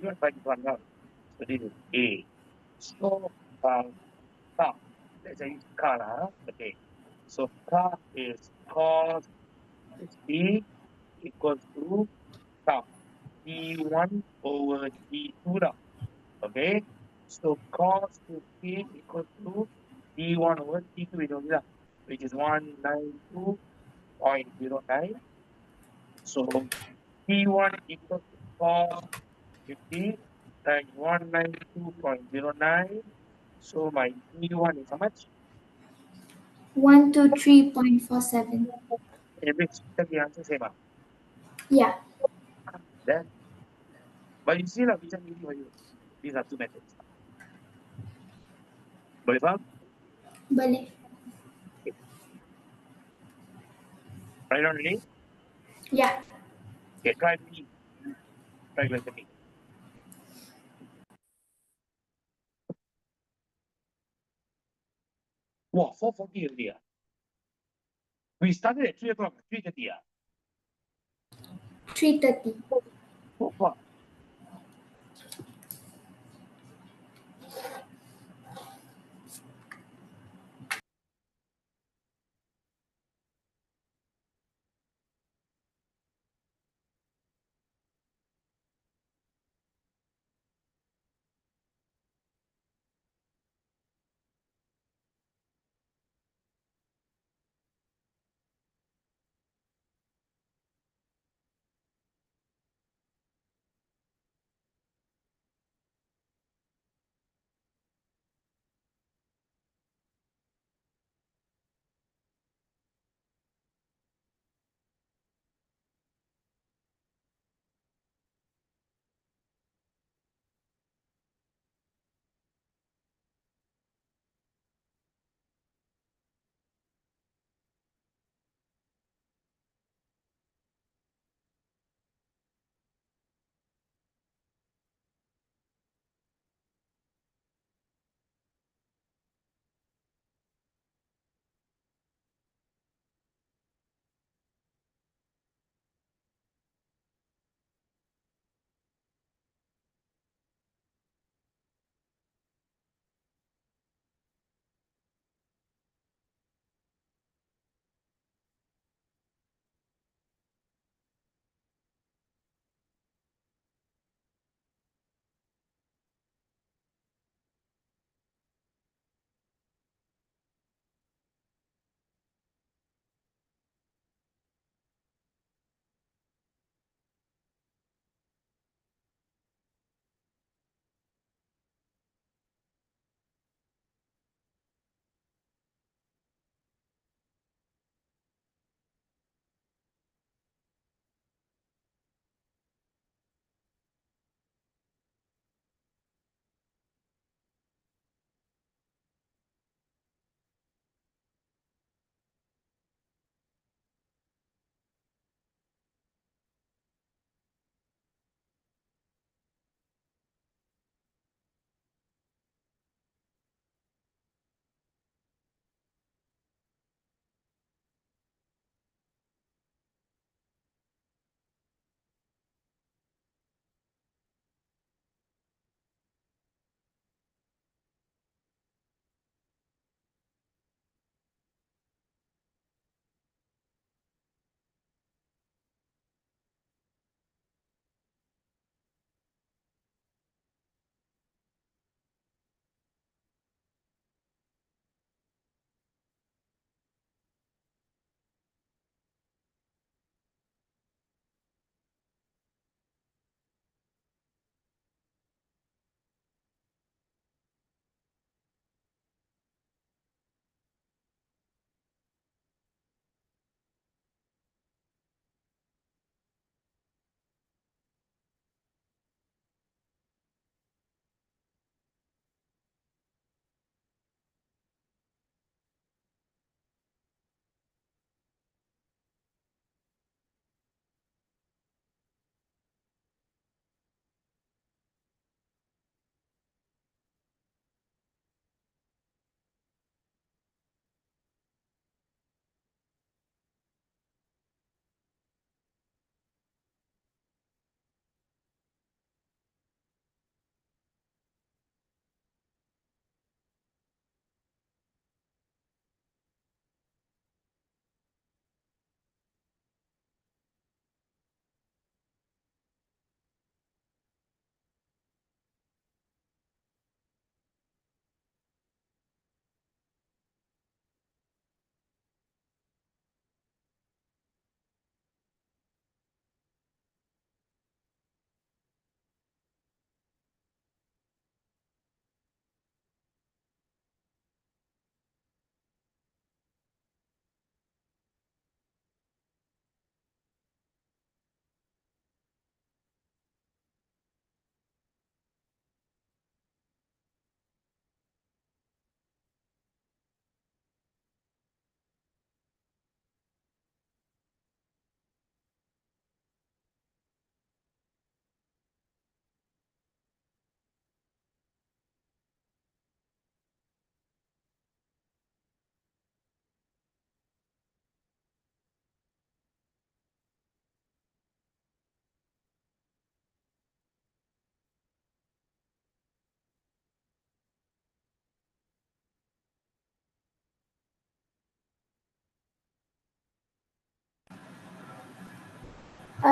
you find this one now. So this is A. So car. Let's say it's car. Okay. So car is cos 50 equals to tau. D1 over D2 now. Okay. So cos 50 equals to D1 over D2 we know that. which is 192.09. So P1 equals to cos 50 times 192.09. So my P1 is how much? 123.47. Every check the answer same. Yeah, Then, but you see, like, which one easy for you? These are two methods. But if I'm boleh. right on ready, Yeah. okay, try me. Try like me. Wow, 4:40 already. We started at 3 o'clock, 3:30. 3:30. Oh, wow.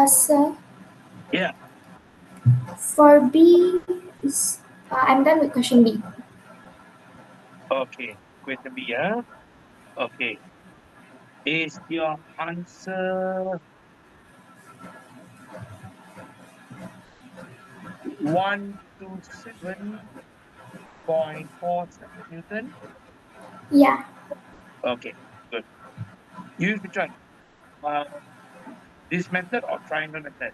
So Yeah. for B, is, I'm done with question B. Okay. Question B, yeah. Okay. Is your answer 127.47 Newton? Yeah, Okay, good. Use which one? Uh, this method or triangle method?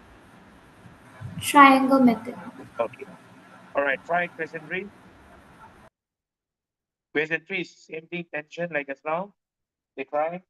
triangle method. Okay. All right. Try question three. Question three is same thing, tension like as now. They try.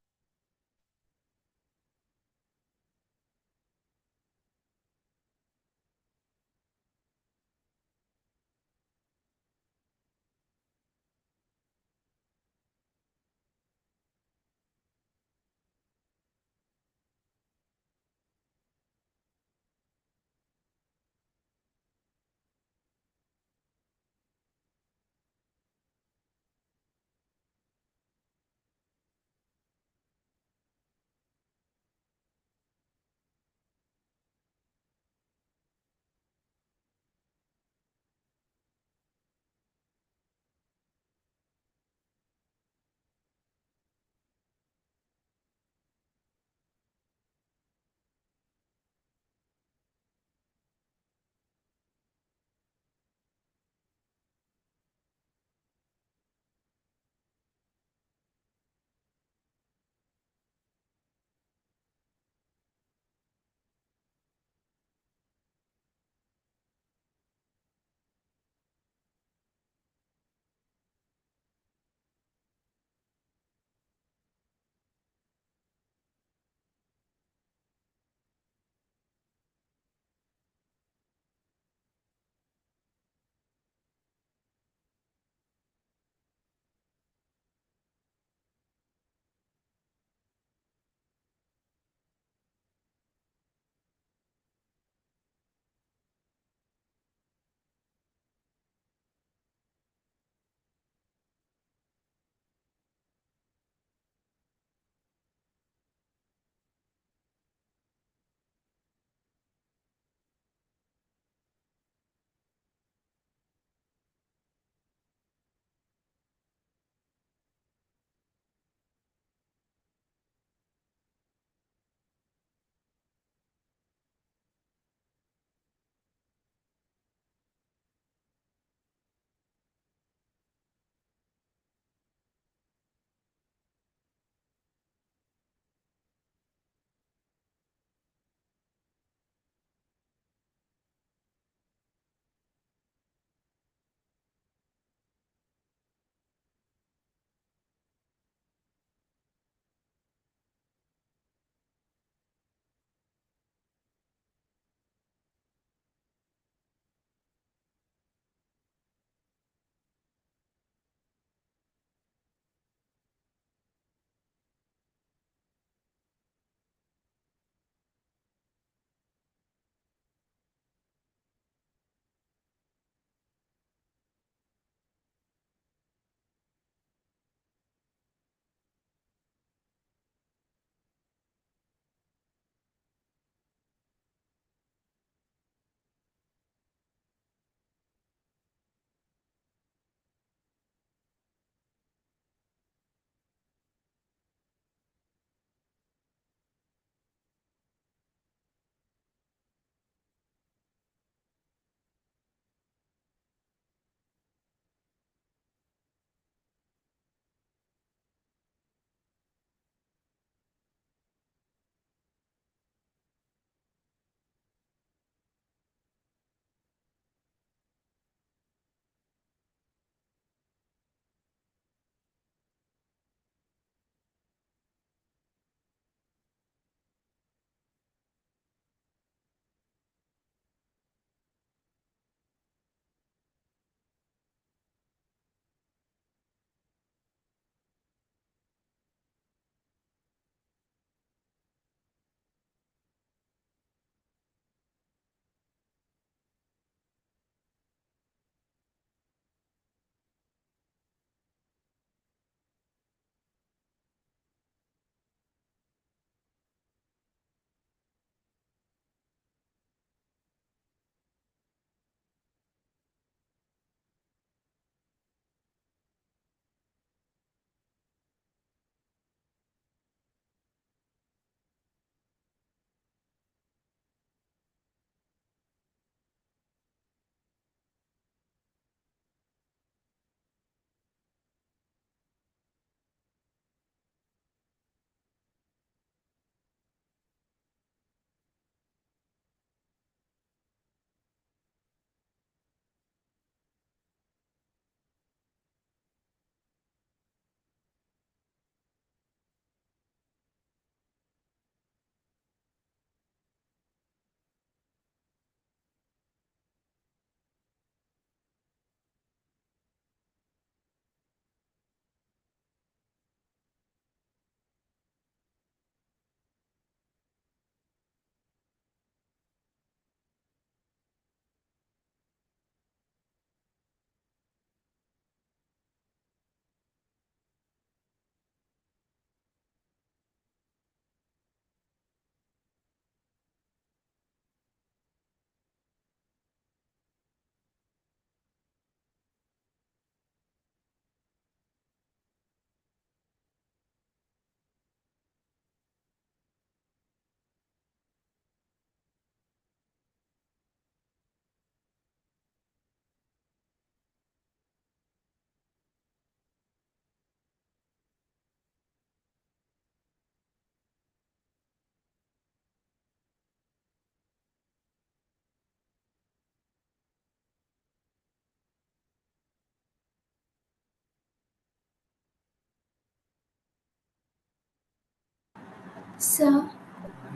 So,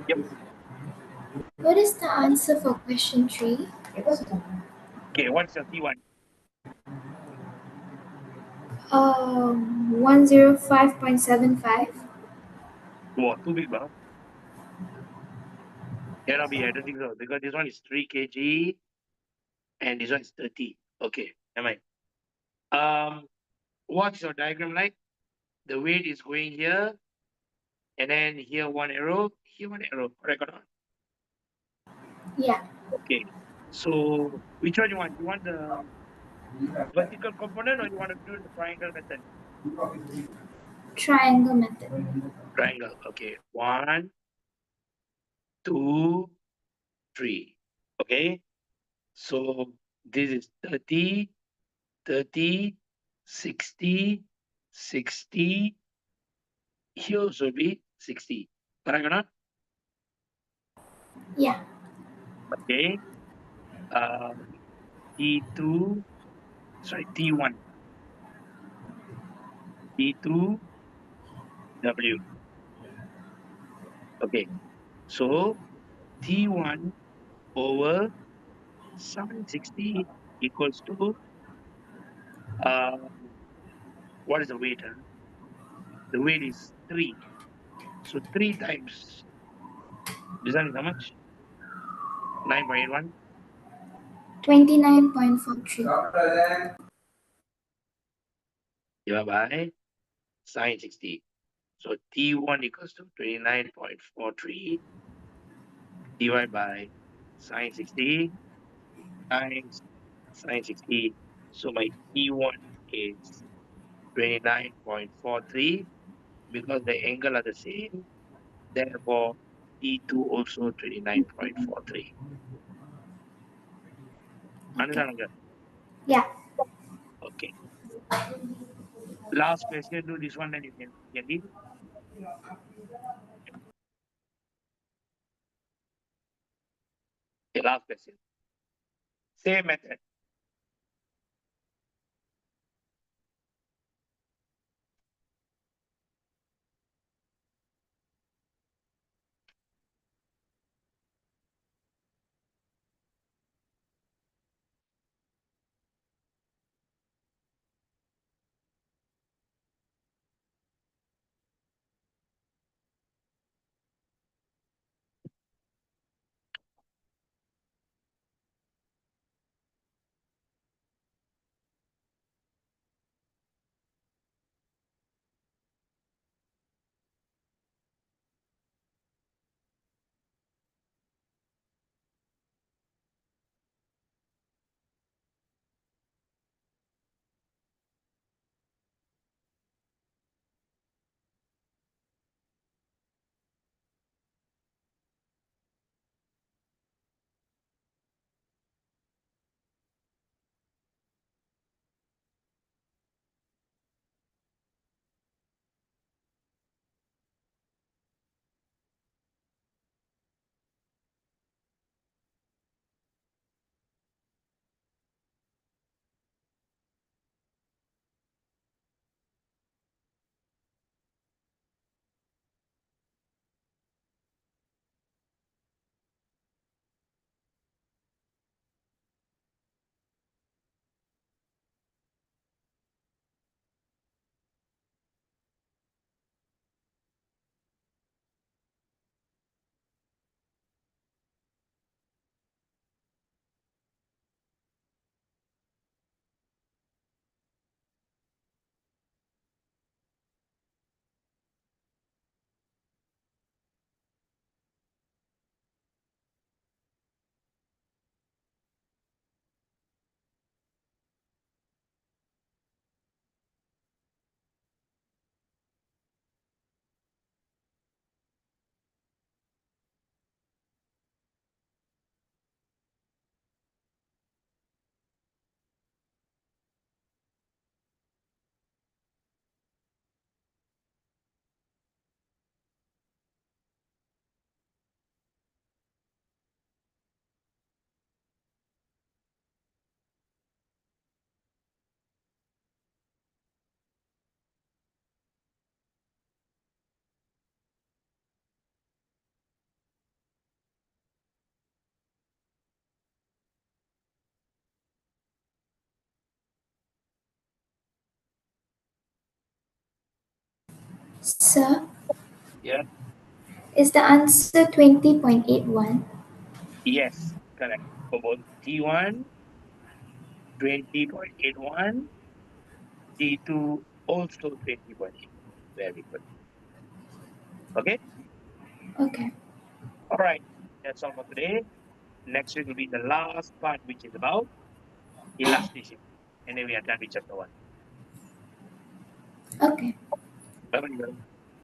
Yep. what is the answer for question 3? Okay, what's your T1? 105.75. Wow, too big, bro. Cannot be, I don't think so. Because this one is 3 kg and this one is 30. Okay, never mind. What's your diagram like? The weight is going here, and then here one arrow, here one arrow. Correct or not? Yeah, Okay. So which one you want? You want the vertical component or you want to do the triangle method? triangle method. Triangle. Okay. One, two, three. Okay. So this is 30, 30, 60, 60. Here also be 60. Correct or not? Yeah, Okay. Um, T2, sorry, T1, T2, W. Okay. So T1 over 760 equals to, um, what is the weight? Huh? The weight is 3. So 3 times, this one is how much? 9.81 29.43. divided by sine 60. So T1 equals to 29.43 divided by sine 60 times sine 60. So my T1 is 29.43 because the angle are the same. Therefore, T2 also 29.43. Okay. Understand? Uncle? Yeah, Okay. Last question, do this one, then you can get it. Okay, last question. Same method. Sir, Yeah. is the answer 20.81? Yes, correct. For both T1, 20.81, T2 also 20.8. Very good. Okay. Okay. All right. That's all for today. Next week will be the last part, which is about elasticity. And then we are done with chapter one. Okay. Bye bye.